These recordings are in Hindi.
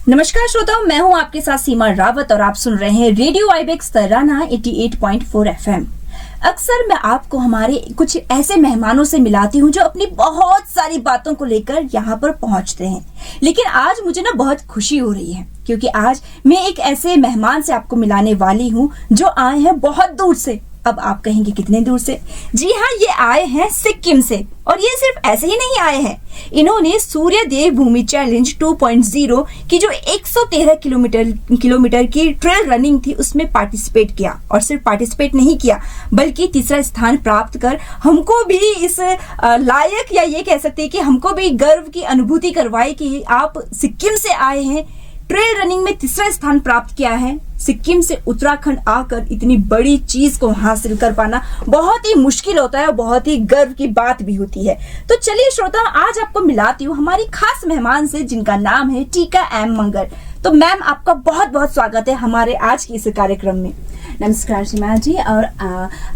नमस्कार श्रोताओं, मैं हूं आपके साथ सीमा रावत और आप सुन रहे हैं रेडियो आईबेक्स तराना 88.4 एफएम। अक्सर मैं आपको हमारे कुछ ऐसे मेहमानों से मिलाती हूं जो अपनी बहुत सारी बातों को लेकर यहाँ पर पहुंचते हैं, लेकिन आज मुझे ना बहुत खुशी हो रही है क्योंकि आज मैं एक ऐसे मेहमान से आपको मिलाने वाली हूँ जो आए हैं बहुत दूर से। अब आप कहेंगे कितने दूर से? जी हाँ, ये आए हैं सिक्किम से। और ये सिर्फ ऐसे ही नहीं आए हैं, इन्होंने सूर्य देव भूमि चैलेंज 2.0 की जो 113 किलोमीटर की ट्रेल रनिंग थी उसमें पार्टिसिपेट किया। और सिर्फ पार्टिसिपेट नहीं किया बल्कि तीसरा स्थान प्राप्त कर हमको भी इस लायक, या ये कह सकते हैं कि हमको भी गर्व की अनुभूति करवाई कि आप सिक्किम से आए हैं, ट्रेल रनिंग में तीसरा स्थान प्राप्त किया है। सिक्किम से उत्तराखंड आकर इतनी बड़ी चीज को हासिल कर पाना बहुत ही मुश्किल होता है और बहुत ही गर्व की बात भी होती है। तो चलिए श्रोता, आज आपको मिलाती हूँ हमारी खास मेहमान से जिनका नाम है टीका एम मंगर। तो मैम, आपका बहुत बहुत स्वागत है हमारे आज के इस कार्यक्रम में। नमस्कार सीमा जी, और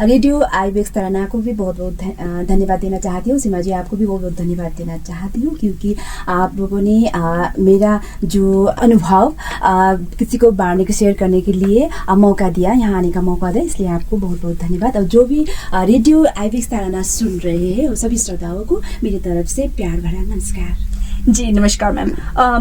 रेडियो आईबेक्स तराना को भी बहुत बहुत धन्यवाद देना चाहती हूँ। सीमा जी, आपको भी बहुत बहुत धन्यवाद देना चाहती हूँ क्योंकि आप लोगों ने मेरा जो अनुभव किसी को बांटने को शेयर करने के लिए मौका दिया, यहाँ आने का मौका दिया, इसलिए आपको बहुत बहुत धन्यवाद। और जो भी रेडियो आईबेक्स तराना सुन रहे हैं सभी श्रोताओं को मेरी तरफ से प्यार भरा नमस्कार। जी नमस्कार मैम।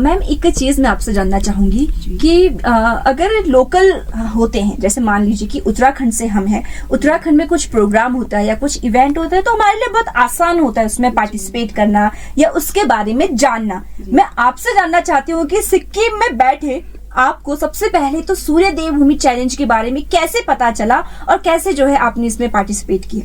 मैम, एक चीज मैं आपसे जानना चाहूंगी कि अगर लोकल होते हैं, जैसे मान लीजिए कि उत्तराखंड से हम हैं, उत्तराखंड में कुछ प्रोग्राम होता है या कुछ इवेंट होता है तो हमारे लिए बहुत आसान होता है उसमें पार्टिसिपेट करना या उसके बारे में जानना। मैं आपसे जानना चाहती हूँ कि सिक्किम में बैठे आपको सबसे पहले तो सूर्य देव भूमि चैलेंज के बारे में कैसे पता चला और कैसे जो है आपने इसमें पार्टिसिपेट किया?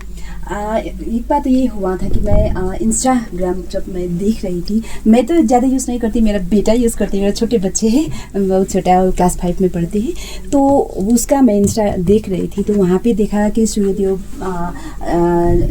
एक बात ये हुआ था कि मैं इंस्टाग्राम जब मैं देख रही थी, मैं तो ज़्यादा यूज़ नहीं करती, मेरा बेटा यूज़ करते हैं, मेरे छोटे बच्चे हैं, बहुत छोटा है, क्लास 5 में पढ़ते हैं, तो उसका मैं इंस्टा देख रही थी तो वहाँ पे देखा कि सूर्यदेव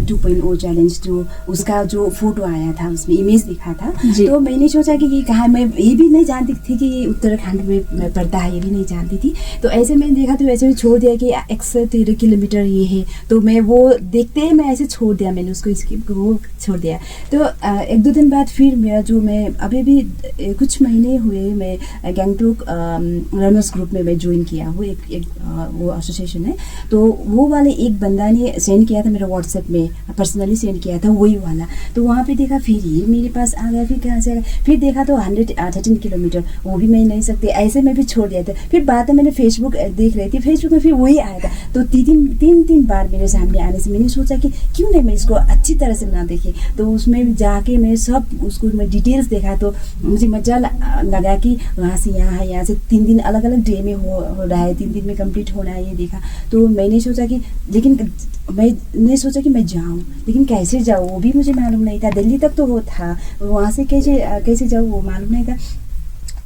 2.0 चैलेंज जो उसका जो फोटो आया था उसमें इमेज दिखा था। तो मैंने सोचा कि ये कहाँ, मैं ये भी नहीं जानती थी कि ये उत्तराखंड में पड़ता है, ये भी नहीं जानती थी। तो ऐसे मैंने देखा तो ऐसे छोड़ दिया कि 113 किलोमीटर ये है, तो मैं वो देखते ही मैं ऐसे छोड़ दिया, मैंने उसको वो छोड़ दिया। तो 1-2 दिन बाद फिर मेरा जो, मैं अभी भी कुछ महीने हुए मैं गैंगटॉक रनर्स ग्रुप में मैं ज्वाइन किया हूँ, एक वो एसोसिएशन है। तो वो वाले एक बंदा ने सेंड किया था मेरा व्हाट्सएप में, पर्सनली सेंड किया था वही वाला। तो वहाँ पे देखा, फिर ये मेरे पास आ गया, फिर कहाँ से आ गया, फिर देखा तो 113 किलोमीटर, वो भी मैं नहीं सकती, ऐसे में भी छोड़ दिया था। फिर बाद में मैंने फेसबुक देख रही थी, फेसबुक में फिर वही आया था। तो तीन बार मेरे सामने आने से मैंने सोचा कि क्यों नहीं मैं इसको अच्छी तरह से ना देखे। तो उसमें जाके मैं सब उसको मैं डिटेल्स देखा तो मुझे मजा लगा कि वहाँ से यहाँ है, यहाँ से 3 दिन अलग अलग डे में हो रहा है, 3 दिन में कंप्लीट हो रहा है, ये देखा। तो मैंने सोचा कि, लेकिन मैंने सोचा कि मैं जाऊँ, लेकिन कैसे जाऊँ वो भी मुझे मालूम नहीं था। दिल्ली तक तो वो था, वहाँ से कैसे जाऊँ वो मालूम नहीं था।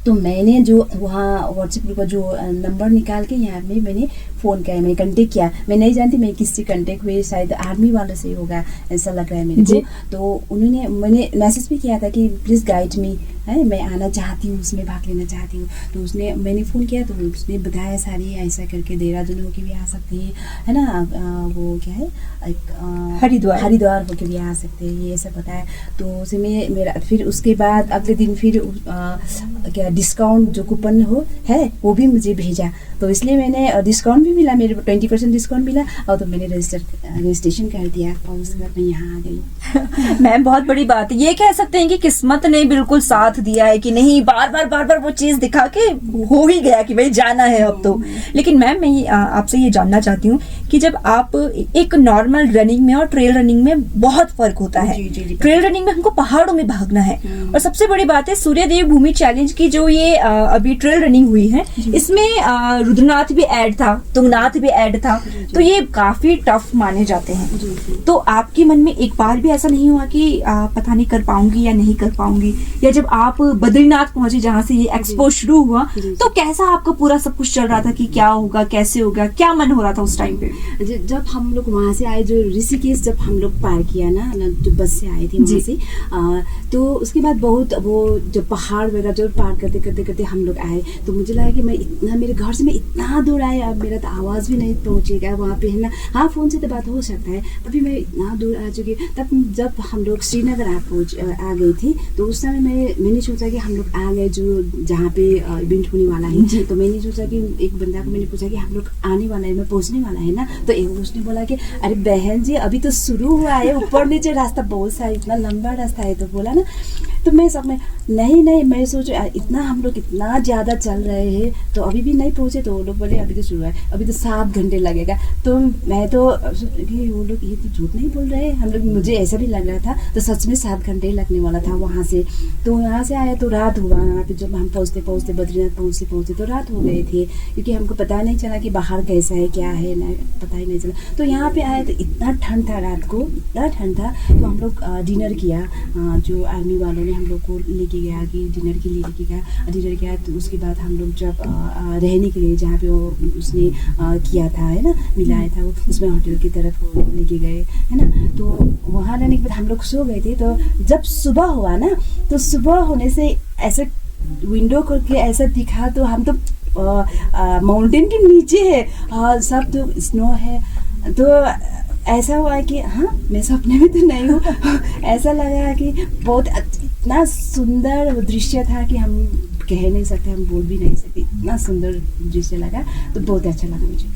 तो मैंने जो वहाँ व्हाट्सएप ग्रुप का जो नंबर निकाल के यहाँ में मैंने फ़ोन किया, मैंने कंटेक्ट किया। मैं नहीं जानती मैं किससे कंटेक्ट हुए, शायद आर्मी वाले से होगा ऐसा लग रहा है मेरे को। तो उन्होंने, मैंने मैसेज भी किया था कि प्लीज़ गाइड मी, है मैं आना चाहती हूँ, उसमें भाग लेना चाहती हूँ। तो उसने, मैंने फ़ोन किया तो उसने बताया सारी ऐसा करके देहरादून होके भी आ सकते हैं, है ना, वो क्या है, एक हरिद्वार होके भी आ सकते हैं, ये सब बताया। तो उसे मेरा फिर उसके बाद अगले दिन फिर क्या डिस्काउंट जो कूपन है वो भी मुझे भेजा। तो इसलिए मैंने डिस्काउंट भी मिला, मेरे 20% डिस्काउंट मिला, और तो मैंने रजिस्ट्रेशन कर दिया और उसके बाद मैं यहाँ आ गई। मैम, बहुत बड़ी बात है, ये कह सकते हैं कि किस्मत ने बिल्कुल साथ दिया है कि नहीं, बार बार वो चीज दिखा के हो ही गया कि भाई जाना है अब तो। लेकिन मैम, मैं आपसे ये जानना चाहती हूँ कि जब आप एक नॉर्मल रनिंग में और ट्रेल रनिंग में बहुत फर्क होता है। ट्रेल रनिंग में हमको पहाड़ों में भागना है, और सबसे बड़ी बात है सूर्य देव भूमि चैलेंज की जो ये अभी ट्रेल रनिंग हुई है, इसमें रुद्रनाथ भी ऐड था, तुंगनाथ भी ऐड था, तो ये काफी टफ माने जाते हैं। तो आपके मन में एक बार भी ऐसा नहीं हुआ कि पता नहीं कर पाऊंगी या नहीं कर पाऊंगी? या जब आप बद्रीनाथ पहुंचे जहाँ से ये एक्सपो शुरू हुआ, तो कैसा आपका पूरा सब कुछ चल रहा था कि क्या होगा, कैसे होगा, क्या मन हो रहा था उस टाइम पे? जब हम लोग वहाँ से आए, जो ऋषिकेश जब हम लोग पार किया ना, जो बस से आए थे वहाँ से, तो उसके बाद बहुत वो जो पहाड़ वगैरह जो पार करते करते हम लोग आए, तो मुझे लगा कि मैं इतना, मेरे घर से मैं इतना दूर आए, अब मेरा तो आवाज़ भी नहीं पहुँचेगा वहाँ पे, है ना। हाँ, फ़ोन से तो बात हो सकता है। अभी मैं इतना दूर आ चुकी, तब जब हम लोग श्रीनगर आ गई थी, तो उस समय मैंने सोचा कि हम लोग आ गए जो जहाँ पे इवेंट होने वाला है। तो मैंने सोचा कि एक बंदा को मैंने पूछा कि हम लोग आने वाला है, मैं पहुँचने वाला है ना। तो एक उसने बोला कि अरे बहन जी अभी तो शुरू हुआ है, ऊपर नीचे रास्ता बहुत सा है, इतना लंबा रास्ता है। तो बोला ना, तो मैं सब में नहीं मैं सोचा इतना हम लोग इतना ज़्यादा चल रहे हैं तो अभी भी नहीं पहुँचे। तो वो लोग बोले अभी तो शुरू है, अभी तो 7 घंटे लगेगा। तो मैं तो कि वो लोग ये तो झूठ नहीं बोल रहे हम लोग, मुझे ऐसा भी लग रहा था। तो सच में 7 घंटे लगने वाला था वहाँ से। तो यहाँ से आया तो रात हुआ, वहाँ पे जब हम पहुँचते बद्रीनाथ पहुँचते तो रात हो गए थे, क्योंकि हमको पता नहीं चला कि बाहर कैसा है क्या है, ना पता ही नहीं चला। तो यहाँ पे आया तो इतना ठंड था, रात को इतना ठंड था। तो हम लोग डिनर किया, जो आर्मी वालों ने हम लोग को लेके गया कि डिनर के लिए लेके गया। डिनर किया तो उसके बाद हम लोग जब रहने के लिए जहाँ पे वो उसने किया था, है ना, मिलाया था, वो उसमें होटल की तरफ वो लेके गए, है ना। तो वहाँ रहने के बाद हम लोग सो गए थे। तो जब सुबह हुआ ना, तो सुबह होने से ऐसे विंडो करके ऐसा दिखा, तो हम तो माउंटेन के नीचे है, सब तो स्नो है। तो ऐसा हुआ कि हाँ मैं सपने में तो नहीं हूँ। ऐसा लगा कि बहुत इतना सुंदर दृश्य था कि हम कह नहीं सकते, हम बोल भी नहीं सकते, इतना सुंदर दृश्य लगा। तो बहुत अच्छा लगा मुझे।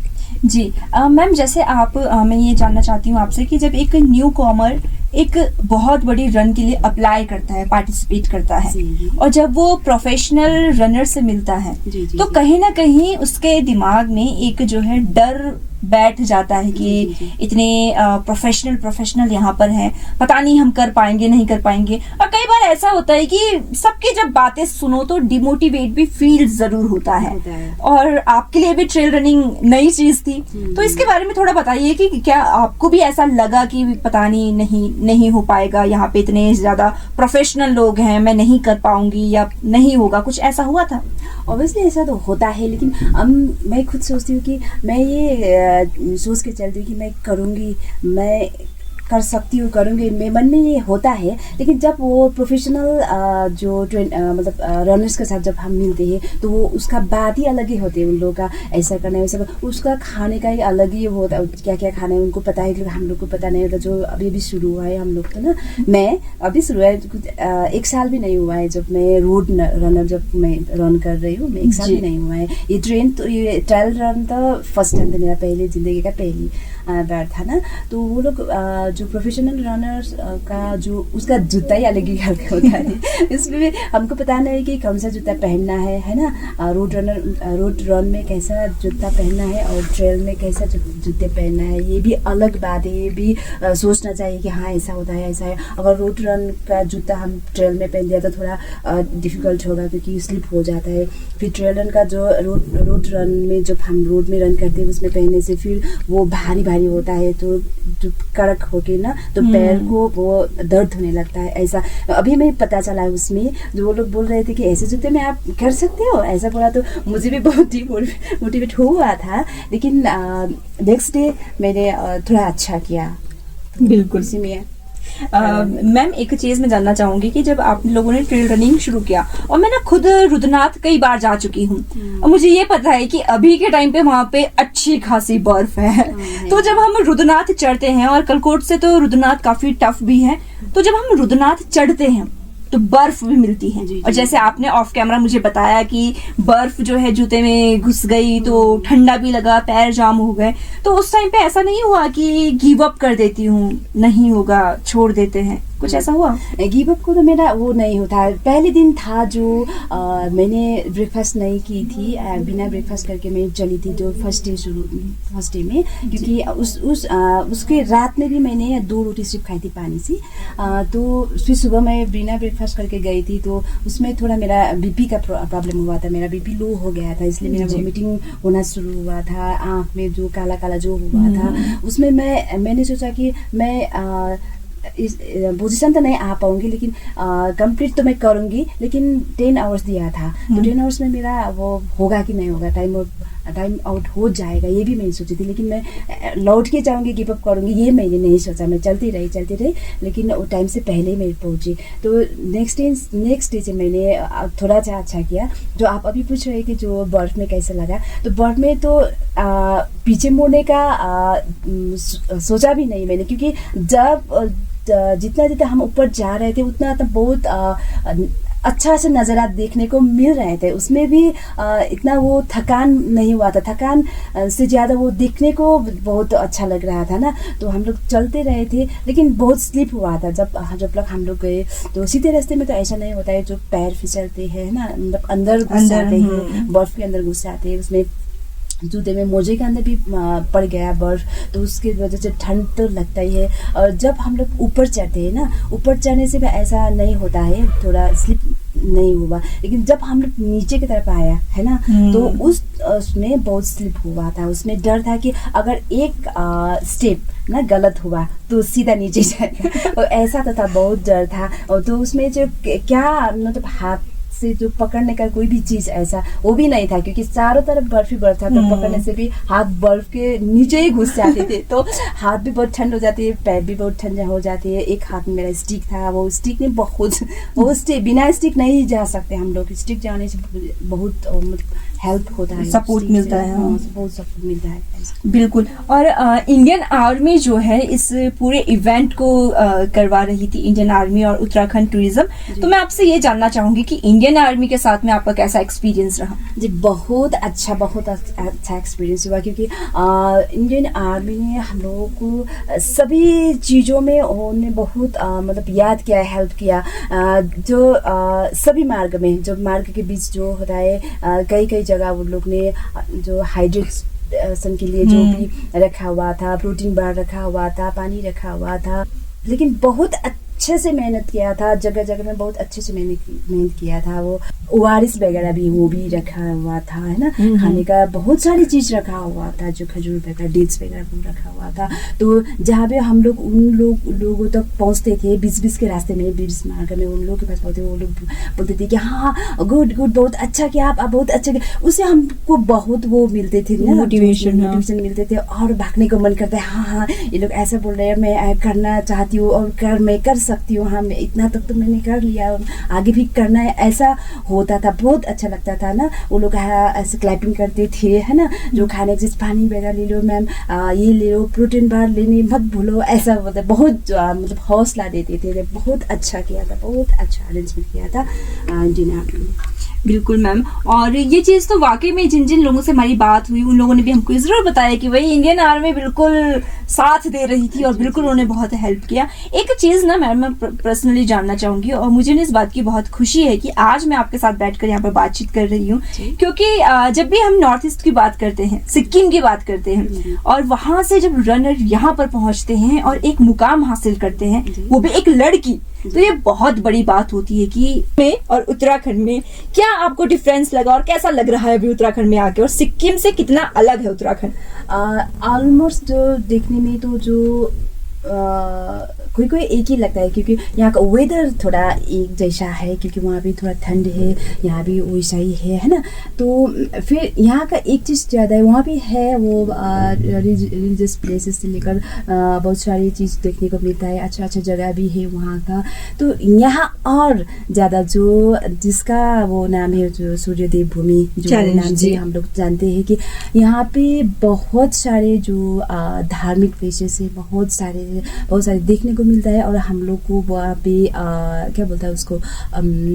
जी मैम, जैसे आप मैं ये जानना चाहती हूँ आपसे कि जब एक न्यू कॉमर एक बहुत बड़ी रन के लिए अप्लाई करता है, पार्टिसिपेट करता है, और जब वो प्रोफेशनल रनर से मिलता है, तो कहीं ना कहीं उसके दिमाग में एक जो है डर बैठ जाता है कि इतने प्रोफेशनल यहाँ पर हैं, पता नहीं हम कर पाएंगे नहीं कर पाएंगे। और कई बार ऐसा होता है कि सबकी जब बातें सुनो तो डिमोटिवेट भी फील जरूर होता है। और आपके लिए भी ट्रेल रनिंग नई चीज थी, तो इसके बारे में थोड़ा बताइए कि क्या आपको भी ऐसा लगा कि पता नहीं हो पाएगा, यहाँ पे इतने ज्यादा प्रोफेशनल लोग हैं, मैं नहीं कर पाऊंगी या नहीं होगा, कुछ ऐसा हुआ था? ऑब्वियसली ऐसा तो होता है, लेकिन मैं खुद सोचती हूँ कि मैं ये सोच के चलती हूँ कि मैं करूँगी, मैं कर सकती हूँ, करूँगी, मेरे मन में ये होता है। लेकिन जब वो प्रोफेशनल जो मतलब रनर्स के साथ जब हम मिलते हैं तो वो उसका बात ही अलग ही होती है। उन लोगों का ऐसा करना है वैसा, उसका खाने का ही अलग ही होता है, क्या क्या खाना है उनको पता है, लेकिन हम लोग को पता नहीं होता। जो अभी भी शुरू हुआ है हम लोग तो ना, मैं अभी शुरू है, कुछ 1 साल भी नहीं हुआ है जब मैं रोड रनर जब मैं रन कर रही हूँ, मैं 1 साल भी नहीं हुआ है। ये ट्रायल रन तो फर्स्ट टाइम था मेरा, पहले ज़िंदगी का पहली बार था ना। तो वो लोग जो प्रोफेशनल रनर्स का जो उसका जूता ही अलग ही होता है। इसमें भी हमको पता नहीं कि कौन सा जूता पहनना है ना। रोड रन में कैसा जूता पहनना है और ट्रेल में कैसा जूते पहनना है, ये भी अलग बात है। ये भी सोचना चाहिए कि हाँ ऐसा होता है, ऐसा है। अगर रोड रन का जूता हम ट्रेल में पहन दिया तो थोड़ा डिफिकल्ट होगा, क्योंकि स्लिप हो जाता है। फिर ट्रेल रन का जो रोड रन में जब हम रोड में रन करते हैं उसमें पहनने से फिर वो भारी होता है, तो जो कड़क होके ना तो पैर को वो दर्द होने लगता है। ऐसा अभी मैं पता चला है उसमें, जो वो लोग बोल रहे थे कि ऐसे जूते में आप कर सकते हो, ऐसा बोला तो मुझे भी बहुत ही मोटिवेट हुआ था। लेकिन नेक्स्ट डे मैंने थोड़ा अच्छा किया। बिल्कुल इसी में मैम एक चीज मैं जानना चाहूंगी कि जब आप लोगों ने ट्रेल रनिंग शुरू किया, और मैं ना खुद रुद्रनाथ कई बार जा चुकी हूँ, और मुझे ये पता है कि अभी के टाइम पे वहाँ पे अच्छी खासी बर्फ है। तो जब हम रुद्रनाथ चढ़ते हैं, और कलकोट से तो रुद्रनाथ काफी टफ भी है, तो जब हम रुद्रनाथ चढ़ते हैं तो बर्फ भी मिलती है। और जैसे आपने ऑफ कैमरा मुझे बताया कि बर्फ जो है जूते में घुस गई तो ठंडा भी लगा, पैर जाम हो गए, तो उस टाइम पे ऐसा नहीं हुआ कि गिव अप कर देती हूँ, नहीं होगा, छोड़ देते हैं, कुछ ऐसा हुआ? गिव अप को तो मेरा वो नहीं होता। पहले दिन था जो मैंने ब्रेकफास्ट नहीं की थी, बिना ब्रेकफास्ट करके मैं चली थी जो फर्स्ट डे में, क्योंकि उसके रात में भी मैंने 2 रोटी सिर्फ खाई थी पानी से। तो फिर सुबह मैं बिना ब्रेकफास्ट करके गई थी, तो उसमें थोड़ा मेरा बीपी का प्रॉब्लम हुआ था, मेरा बीपी लो हो गया था, इसलिए मेरा वॉमिटिंग होना शुरू हुआ था, आँख में जो काला जो हुआ था। उसमें मैंने सोचा कि मैं इस पोजीशन तो नहीं आ पाऊंगी, लेकिन कंप्लीट तो मैं करूंगी, लेकिन 10 आवर्स दिया था। तो 10 आवर्स में मेरा वो होगा कि नहीं होगा, टाइम टाइम आउट हो जाएगा ये भी मैं सोची थी, लेकिन मैं लौट के जाऊँगी, गिव अप करूँगी ये मैंने नहीं सोचा। मैं चलती रही, लेकिन वो टाइम से पहले ही मैं पहुँची। तो नेक्स्ट डे से मैंने थोड़ा सा अच्छा किया। जो आप अभी पूछ रहे कि जो बर्फ़ में कैसे लगा, तो बर्फ़ में तो पीछे मुड़ने का सोचा भी नहीं मैंने, क्योंकि जब जितना हम ऊपर जा रहे थे उतना तो बहुत अच्छा से नज़ारा देखने को मिल रहे थे। उसमें भी इतना वो थकान नहीं हुआ था, थकान से ज़्यादा वो देखने को बहुत अच्छा लग रहा था ना। तो हम लोग चलते रहे थे, लेकिन बहुत स्लिप हुआ था जब तक हम लोग गए। तो सीधे रास्ते में तो ऐसा नहीं होता है, जो पैर फिसलते हैं ना, मतलब अंदर घुस जाते हैं, बर्फ़ के अंदर घुस जाते हैं, उसमें जूते में मोजे के अंदर भी पड़ गया बर्फ़, तो उसकी वजह से ठंड तो लगता ही है। और जब हम लोग ऊपर चढ़ते हैं ना, ऊपर चढ़ने से भी ऐसा नहीं होता है, थोड़ा स्लिप नहीं हुआ। लेकिन जब हम लोग नीचे की तरफ आया है ना, तो उसमें बहुत स्लिप हुआ था। उसमें डर था कि अगर एक स्टेप ना गलत हुआ तो सीधा नीचे जाए और ऐसा तो था, बहुत डर था। और तो उसमें जो क्या मतलब हाथ से जो पकड़ने का कोई भी चीज़ ऐसा वो भी नहीं था, क्योंकि चारों तरफ बर्फ ही बर्फ था। तो पकड़ने से भी हाथ बर्फ के नीचे ही घुस जाते थे, तो हाथ भी बहुत ठंड हो जाती है, पैर भी बहुत ठंड हो जाती है। एक हाथ में मेरा स्टिक था, वो स्टिक ने वो स्टिक, बिना स्टिक नहीं जा सकते हम लोग। स्टिक जाने से बहुत हेल्प होता है, सपोर्ट मिलता है, बहुत सपोर्ट मिलता है। बिल्कुल। और इंडियन आर्मी जो है इस पूरे इवेंट को करवा रही थी, इंडियन आर्मी और उत्तराखंड टूरिज्म। तो मैं आपसे ये जानना चाहूंगी कि इंडियन आर्मी के साथ में आपका कैसा एक्सपीरियंस रहा? जी बहुत अच्छा एक्सपीरियंस हुआ, क्योंकि इंडियन आर्मी ने हम लोगों को सभी चीज़ों में उन्होंने बहुत मतलब याद किया, हेल्प किया। जो सभी मार्ग के बीच जो होता है, कई जगह उन लोग ने जो हाइड्रेशन के लिए जो भी रखा हुआ था, प्रोटीन बार रखा हुआ था, पानी रखा हुआ था, लेकिन बहुत अच्छे से मेहनत किया था। जगह जगह में बहुत अच्छे से मेहनत किया था। वो ORS वगैरह भी वो भी रखा हुआ था, है ना, खाने का बहुत सारी चीज़ रखा हुआ था, जो खजूर वगैरह, डेट्स वगैरह भी रखा हुआ था। तो जहाँ पे हम लोग उन लोगों तक पहुँचते थे, बीच के रास्ते में, बीच मार्ग में उन लोगों के पास पहुँचते, वो लोग बोलते थे कि हाँ गुड बहुत अच्छा किया आप बहुत अच्छा किया। उससे हमको बहुत वो मिलते थे ना, मोटिवेशन मिलते थे, और भागने को मन करता है। हाँ ये लोग ऐसा बोल रहे हैं, मैं करना चाहती हूँ और मैं कर सकती हूँ। हाँ मैं इतना तक तो मैंने कर लिया, आगे भी करना है, ऐसा होता था। बहुत अच्छा लगता था ना। वो लोग ऐसे क्लैपिंग करते थे, है ना, जो खाने के जैसे पानी वगैरह ले लो मैम, ये ले लो, प्रोटीन बार लेने मत भूलो, ऐसा मतलब बहुत मतलब हौसला देते थे। बहुत अच्छा किया था, बहुत अच्छा अरेंजमेंट किया था इंडियन आर्मी ने। बिल्कुल मैम। और ये चीज़ तो वाकई में जिन लोगों से हमारी बात हुई, उन लोगों ने भी हमको जरूर बताया कि भाई इंडियन आर्मी बिल्कुल साथ दे रही थी और बिल्कुल उन्होंने बहुत हेल्प किया। एक चीज़ ना मैम मैं पर्सनली जानना चाहूंगी, और मुझे इस बात की बहुत खुशी है कि आज मैं आपके साथ बैठकर यहाँ पर बातचीत कर रही हूँ, क्योंकि जब भी हम नॉर्थ ईस्ट की बात करते हैं, सिक्किम की बात करते हैं, और वहां से जब रनर यहाँ पर पहुंचते हैं और एक मुकाम हासिल करते हैं, वो भी एक लड़की, तो ये बहुत बड़ी बात होती है कि में और उत्तराखंड में क्या आपको डिफरेंस लगा और कैसा लग रहा है अभी उत्तराखंड में आके, और सिक्किम से कितना अलग है उत्तराखंड? ऑलमोस्ट देखने में तो जो कोई एक ही लगता है, क्योंकि यहाँ का वेदर थोड़ा एक जैसा है, क्योंकि वहाँ भी थोड़ा ठंड है, यहाँ भी वैसा ही है ना। तो फिर यहाँ का एक चीज़ ज़्यादा है, वहाँ भी है वो रिलीजियस प्लेसेस से लेकर बहुत सारी चीज़ देखने को मिलता है, अच्छा जगह भी है वहाँ का। तो यहाँ और ज़्यादा जो जिसका वो नाम है जो सूर्यदेव भूमि जो नाम से हम लोग जानते हैं, कि यहाँ पे बहुत सारे जो धार्मिक प्लेसेस है, बहुत सारे देखने को मिलता है, और हम लोग को वहाँ पे क्या बोलता है उसको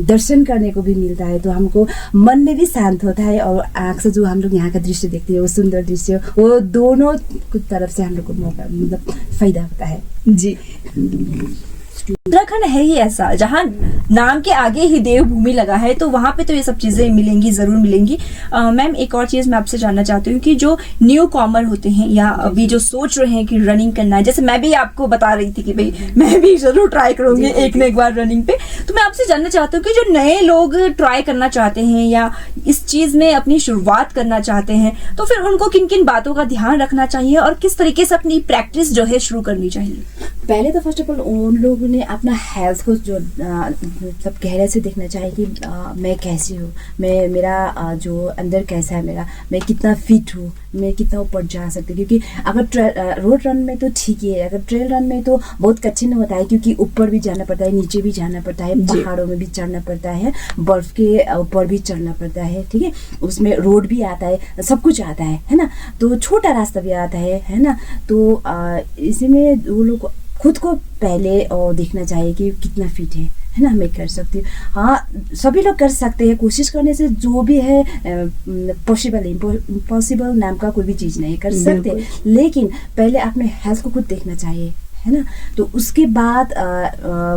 दर्शन करने को भी मिलता है। तो हमको मन में भी शांत होता है, और आँख से जो हम लोग यहाँ का दृश्य देखते हैं, वो सुंदर दृश्य, वो दोनों तरफ से हम लोग को मौका मतलब फायदा होता है। जी उत्तराखंड है ही ऐसा जहाँ नाम के आगे ही देवभूमि लगा है, तो वहाँ पे तो ये सब चीजें मिलेंगी, जरूर मिलेंगी। मैम एक और चीज मैं आपसे जानना चाहती हूँ कि जो न्यू कॉमर होते हैं या अभी जो सोच रहे हैं कि रनिंग करना है, जैसे मैं भी आपको बता रही थी कि भाई मैं भी जरूर ट्राई करूंगी एक न एक बार रनिंग पे, तो मैं आपसे जानना चाहती हूँ कि जो नए लोग ट्राई करना चाहते हैं या इस चीज में अपनी शुरुआत करना चाहते हैं, तो फिर उनको किन किन बातों का ध्यान रखना चाहिए और किस तरीके से अपनी प्रैक्टिस जो है शुरू करनी चाहिए? पहले तो फर्स्ट ऑफ ऑल उन लोगों ने अपना हेल्थ को जो मतलब गहरे से देखना चाहिए कि मैं कैसी हूँ, मैं मेरा जो अंदर कैसा है मेरा, मैं कितना फिट हूँ, मैं कितना ऊपर जा सकती हूँ। क्योंकि अगर रोड रन में तो ठीक ही है, अगर ट्रेल रन में तो बहुत कठिन होता है, क्योंकि ऊपर भी जाना पड़ता है, नीचे भी जाना पड़ता है, पहाड़ों में भी चढ़ना पड़ता है, बर्फ के ऊपर भी चढ़ना पड़ता है, ठीक है, उसमें रोड भी आता है, सब कुछ आता है ना, तो छोटा रास्ता भी आता है ना। तो इसी में वो लोग खुद को पहले देखना चाहिए कि कितना फिट है ना, मैं कर सकती हूँ। हाँ, सभी लोग कर सकते हैं, कोशिश करने से जो भी है पॉसिबल इम्पॉसिबल नाम का कोई भी चीज़ नहीं कर सकते, लेकिन पहले अपने हेल्थ को खुद देखना चाहिए, है ना। तो उसके बाद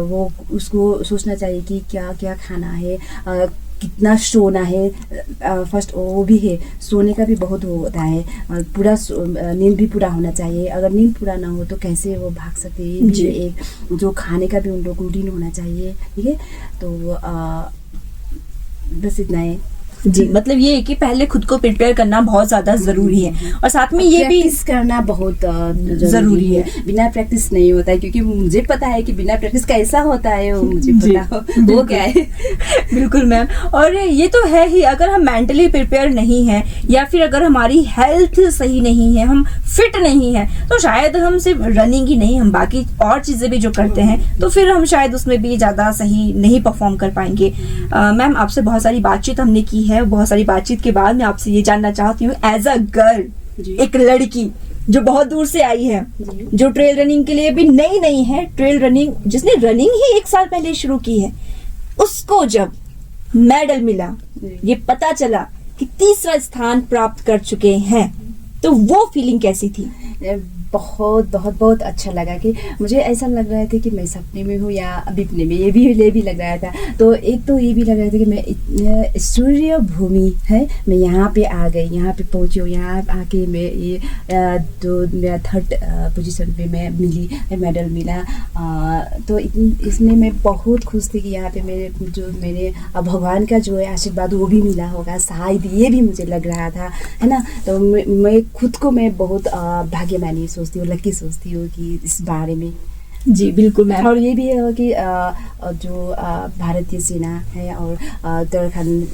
वो उसको सोचना चाहिए कि क्या क्या खाना है, कितना सोना है। फर्स्ट वो भी है, सोने का भी बहुत वो होता है, पूरा नींद भी पूरा होना चाहिए। अगर नींद पूरा ना हो तो कैसे वो भाग सकते हैं, ये एक जो खाने का भी उन लोग रूटीन होना चाहिए, ठीक है। तो बस इतना है जी। मतलब ये है कि पहले खुद को प्रिपेयर करना बहुत ज्यादा जरूरी है, और साथ में ये भी प्रैक्टिस करना बहुत जरूरी है। बिना प्रैक्टिस नहीं होता है, क्योंकि मुझे पता है कि बिना प्रैक्टिस कैसा होता है, वो मुझे पता वो क्या है। बिल्कुल मैम, और ये तो है ही, अगर हम मेंटली प्रिपेयर नहीं है या फिर अगर हमारी हेल्थ सही नहीं है, हम फिट नहीं है, तो शायद हम सिर्फ रनिंग ही नहीं, हम बाकी और चीजें भी जो करते हैं तो फिर हम शायद उसमें भी ज्यादा सही नहीं परफॉर्म कर पाएंगे। मैम, आपसे बहुत सारी बातचीत हमने की है, बहुत सारी बातचीत के बाद मैं आपसे ये जानना चाहती हूँ, एज अ गर्ल, एक लड़की जो बहुत दूर से आई है, जो ट्रेल रनिंग के लिए भी नई नहीं है, ट्रेल रनिंग जिसने रनिंग ही 1 साल पहले शुरू की है, उसको जब मेडल मिला, ये पता चला कि 3रा स्थान प्राप्त कर चुके हैं, तो वो फीलिंग कैसी थी? बहुत बहुत बहुत अच्छा लगा कि मुझे ऐसा लग रहा था कि मैं सपने में हूँ या अभिपने में, ये भी लग रहा था। तो एक तो ये भी लग रहा था कि मैं सूर्य भूमि है, मैं यहाँ पे आ गई, यहाँ पे पहुँची हूँ, यहाँ आके मैं ये तो मेरा 3rd पोजीशन पे मैं मिली, मेडल मिला। तो इसमें मैं बहुत खुश थी कि यहाँ पे मेरे भगवान का जो है आशीर्वाद वो भी मिला होगा, शायद ये भी मुझे लग रहा था, है ना। तो मैं खुद को मैं बहुत भाग्यमानी सोचती हूँ, लकी सोचती हूँ कि इस बारे में। जी बिल्कुल मैम। और ये भी है कि जो भारतीय सेना है और उत्तराखंड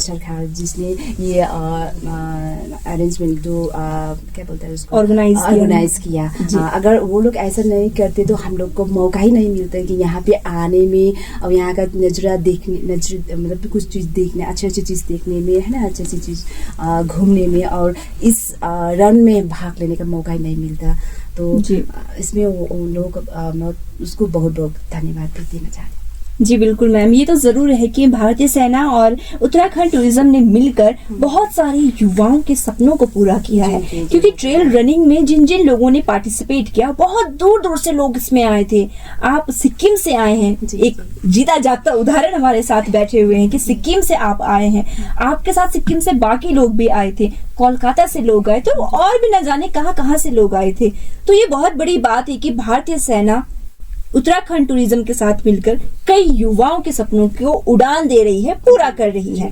सरकार जिसने ये अरेंजमेंट जो क्या बोलते हैं उसको ऑर्गेनाइज किया, अगर वो लोग ऐसा नहीं करते तो हम लोग को मौका ही नहीं मिलता कि यहाँ पे आने में और यहाँ का नजरा देखने, मतलब कुछ चीज़ देखने, अच्छी चीज़ देखने में, है ना, अच्छी चीज़ घूमने में, और इस रन में भाग लेने का मौका ही नहीं मिलता। तो इसमें वो लोग उसको बहुत बहुत धन्यवाद भी देना चाहते हैं। जी बिल्कुल मैम, ये तो जरूर है कि भारतीय सेना और उत्तराखंड टूरिज्म ने मिलकर बहुत सारे युवाओं के सपनों को पूरा किया है, क्योंकि ट्रेल रनिंग में जिन जिन लोगों ने पार्टिसिपेट किया, बहुत दूर दूर से लोग इसमें आए थे। आप सिक्किम से आए हैं, एक जीता जागता उदाहरण हमारे साथ बैठे हुए हैं कि सिक्किम से आप आए हैं, आपके साथ सिक्किम से बाकी लोग भी आए थे, कोलकाता से लोग आए थे, और भी न जाने कहां से लोग आए थे। तो ये बहुत बड़ी बात है कि भारतीय सेना उत्तराखंड टूरिज्म के साथ मिलकर कई युवाओं के सपनों को उड़ान दे रही है, पूरा कर रही है।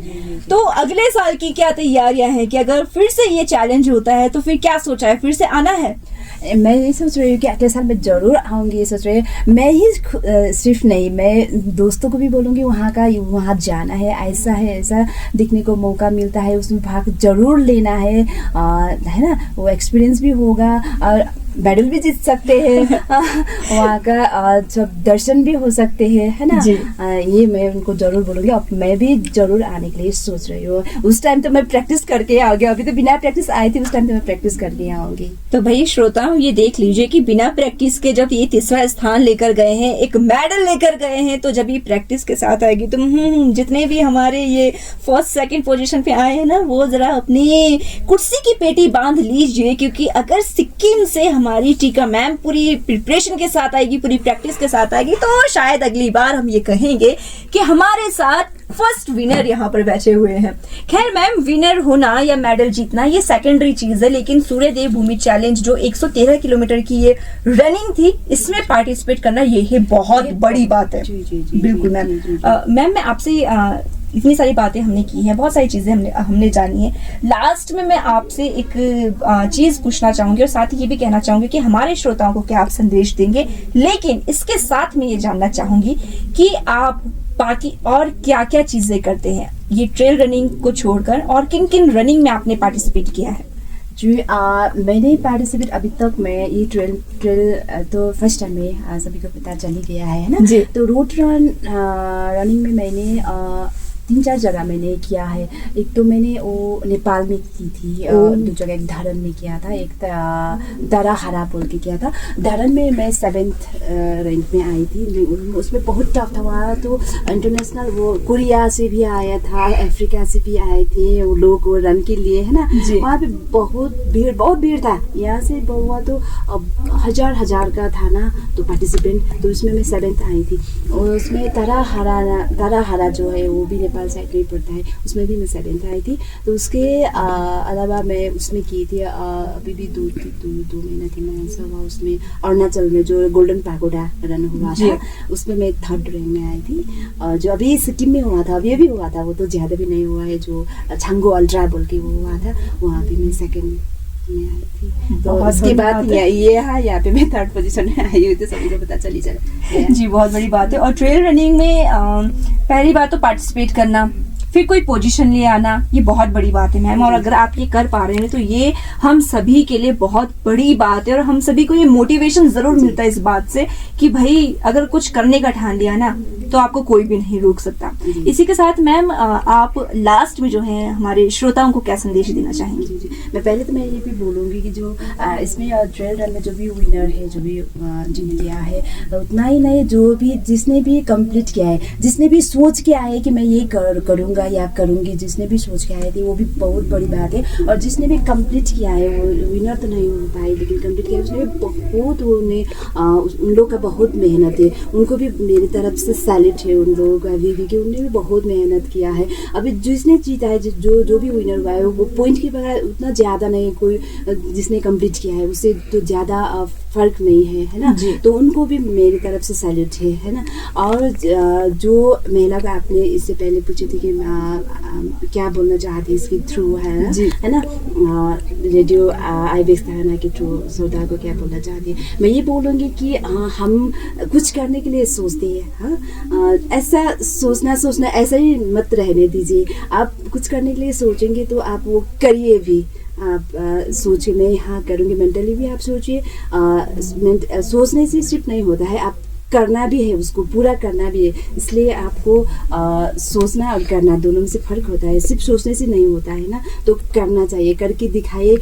तो अगले साल की क्या तैयारियां हैं कि अगर फिर से ये चैलेंज होता है तो फिर क्या सोचा है, फिर से आना है? मैं ये सोच रही हूँ कि अगले साल मैं जरूर आऊँगी, ये सोच रही हूँ। मैं ही सिर्फ नहीं, मैं दोस्तों को भी बोलूँगी वहाँ जाना है, ऐसा दिखने को मौका मिलता है, उसमें भाग जरूर लेना है ना। वो एक्सपीरियंस भी होगा और मेडल भी जीत सकते हैं, वहाँ का सब दर्शन भी हो सकते हैं, है ना। ये मैं उनको जरूर बोलूँगी, और मैं भी जरूर आने के लिए सोच रही हूँ। उस टाइम तो मैं प्रैक्टिस करके आऊँगी, अभी तो बिना प्रैक्टिस आई थी, उस टाइम तो मैं प्रैक्टिस करके आऊँगी। तो भाई श्रोता, ये देख लीजिए कि बिना प्रैक्टिस के जब ये 3रा स्थान लेकर गए हैं, एक मेडल लेकर गए हैं, तो जब ये प्रैक्टिस के साथ आएगी तो जितने भी हमारे ये 1st 2nd पोजीशन पे आए हैं ना, वो जरा अपनी कुर्सी की पेटी बांध लीजिए, क्योंकि अगर सिक्किम से हमारी टीका मैम पूरी प्रिपरेशन के साथ आएगी, पूरी प्रैक्टिस के साथ आएगी, तो शायद अगली बार हम ये कहेंगे कि हमारे साथ फर्स्ट विनर यहाँ पर बैठे हुए हैं। खैर मैम, विनर होना या मेडल जीतना ये सेकेंडरी चीज है, लेकिन सूर्यदेव भूमि चैलेंज जो 113 किलोमीटर की ये रनिंग थी, इसमें पार्टिसिपेट करना ये बहुत बड़ी बात है। जी, बिल्कुल मैम। मैम, मैं आपसे इतनी सारी बातें हमने की हैं, बहुत सारी चीज़ें हमने जानी है। लास्ट में मैं आपसे एक चीज़ पूछना चाहूँगी और साथ ही ये भी कहना चाहूँगी कि हमारे श्रोताओं को क्या आप संदेश देंगे, लेकिन इसके साथ मैं ये जानना चाहूँगी कि आप बाकी और क्या क्या चीज़ें करते हैं ये ट्रेल रनिंग को छोड़कर, और किन किन रनिंग में आपने पार्टिसिपेट किया है? जी मैंने पार्टिसिपेट अभी तक मैं ये ट्रेल तो फर्स्ट टाइम में सभी को पता चल ही गया है ना जी। तो रोड रनिंग में मैंने 3-4 जगह मैंने किया है। एक तो मैंने वो नेपाल में की थी, दो जगह, एक धरन में किया था, एक दरा हरा बोल के किया था। धरन में मैं 7th रैंक में आई थी। उसमें बहुत टफ था। वहाँ तो इंटरनेशनल वो कोरिया से भी आया था, अफ्रीका से भी आए थे वो लोग वो रन के लिए, है ना। वहाँ पे बहुत भीड़ था। यहाँ से हुआ तो हजार का था ना तो पार्टिसिपेंट, तो उसमें मैं 7th आई थी। और उसमें दरा हरा जो है वो भी नेपाल साइड में पड़ता है, उसमें भी मैं 7th आई थी। तो उसके अलावा मैं उसमें की थी अभी भी 2 महीना 3 महीना से हुआ। उसमें अरुणाचल में जो गोल्डन पैगोडा रन हुआ था उसमें मैं 3rd रैंक में आई थी। जो अभी सिक्किम में हुआ था, अभी भी हुआ था, वो तो ज़्यादा भी नहीं हुआ है, जो छांगो अल्ट्रा बोल के वो हुआ था, वहाँ पे मैं 2nd में आई थी। तो उसके बाद ये है यहाँ पे मैं 3rd पोजीशन में आई हुई, तो सभी को पता चली चला। जी, बहुत बड़ी बात है। और ट्रेल रनिंग में पहली बात तो पार्टिसिपेट करना, फिर कोई पोजीशन ले आना, ये बहुत बड़ी बात है मैम। और अगर आप ये कर पा रहे हैं तो ये हम सभी के लिए बहुत बड़ी बात है, और हम सभी को ये मोटिवेशन जरूर मिलता है इस बात से कि भाई अगर कुछ करने का ठान लिया ना तो आपको कोई भी नहीं रोक सकता। इसी के साथ मैम आप लास्ट में जो है हमारे श्रोताओं को क्या संदेश देना चाहेंगे? जी मैं पहले तो मैं ये भी बोलूँगी कि जो इसमें ट्रेल रन में जो भी विनर है, जो भी जीत गया है, उतना ही नहीं, जो भी जिसने भी कंप्लीट किया है, जिसने भी सोच के आए कि मैं ये करूँगा या करूँगी, जिसने भी सोच के आए थे वो भी बहुत बड़ी बात है। और जिसने भी कंप्लीट किया है वो विनर तो नहीं हो पाए, लेकिन कंप्लीट किया उसने बहुत, उन लोग का बहुत मेहनत है। उनको भी मेरी तरफ से सैल्यूट है उन लोगों का भी, क्योंकि उन्होंने भी बहुत मेहनत किया है। अभी जिसने जीता है, जो भी विनर हुआ है, वो पॉइंट के बगैर उतना ज़्यादा नहीं, कोई जिसने कंप्लीट किया है उससे तो ज़्यादा फ़र्क नहीं है ना। तो उनको भी मेरी तरफ से सैल्यूट है ना। और जो महिला का आपने इससे पहले पूछी थी कि क्या बोलना चाहती इसके थ्रू है ना, रेडियो आईबीएक्स तराना के थ्रू श्रोता को क्या बोलना चाहती है, मैं ये बोलूँगी कि हम कुछ करने के लिए सोचते हैं, ऐसा सोचना ऐसा ही मत रहने दीजिए। आप कुछ करने के लिए सोचेंगे तो आप वो करिए भी। आप सोचिए मैं हाँ करूँगी, मेंटली भी आप सोचिए। सोचने से सिर्फ नहीं होता है, आप करना भी है, उसको पूरा करना भी है। इसलिए आपको सोचना और करना दोनों में से फ़र्क होता है, सिर्फ सोचने से नहीं होता है ना। तो करना चाहिए, करके दिखाइए।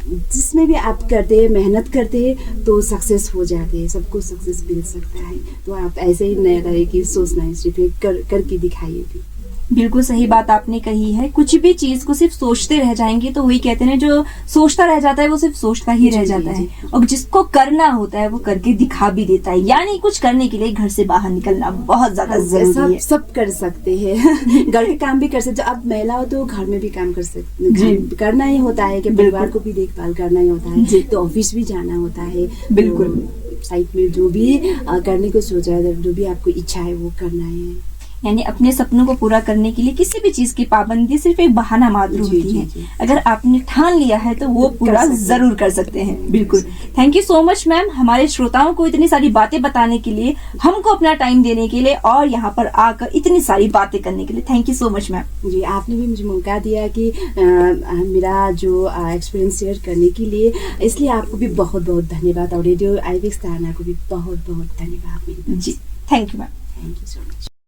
जिसमें भी आप करते हैं, मेहनत करते हैं तो सक्सेस हो जाते हैं, सबको सक्सेस मिल सकता है। तो आप ऐसे ही नहीं रहे कि सोचना है, सिर्फ करके दिखाइए भी। बिल्कुल सही बात आपने कही है। कुछ भी चीज को सिर्फ सोचते रह जाएंगे तो वही कहते हैं, जो सोचता रह जाता है वो सिर्फ सोचता ही रह जाता है, और जिसको करना होता है वो करके दिखा भी देता है। यानी कुछ करने के लिए घर से बाहर निकलना बहुत ज्यादा जरूरी है। सब कर सकते हैं घर के काम भी कर सकते। अब महिला हो तो घर में भी काम कर सकते, करना ही होता है कि परिवार को भी देखभाल करना ही होता है, तो ऑफिस भी जाना होता है। बिल्कुल साइड में जो भी करने को सोचा है, जो भी आपको इच्छा है वो करना है। यानी अपने सपनों को पूरा करने के लिए किसी भी चीज की पाबंदी सिर्फ एक बहाना मात्र होती है। अगर आपने ठान लिया है तो वो पूरा जरूर कर सकते हैं। बिल्कुल। Thank you so much ma'am, हमारे श्रोताओं को इतनी सारी बातें बताने के लिए, हमको अपना टाइम देने के लिए, और यहाँ पर आकर इतनी सारी बातें करने के लिए। Thank you so much ma'am. जी, आपने भी मुझे मौका दिया कि मेरा जो एक्सपीरियंस शेयर करने के लिए, इसलिए आपको भी बहुत बहुत धन्यवाद। और रेडियो आईबीएक्स तराना को भी बहुत बहुत धन्यवाद। जी, thank you ma'am. Thank you so much.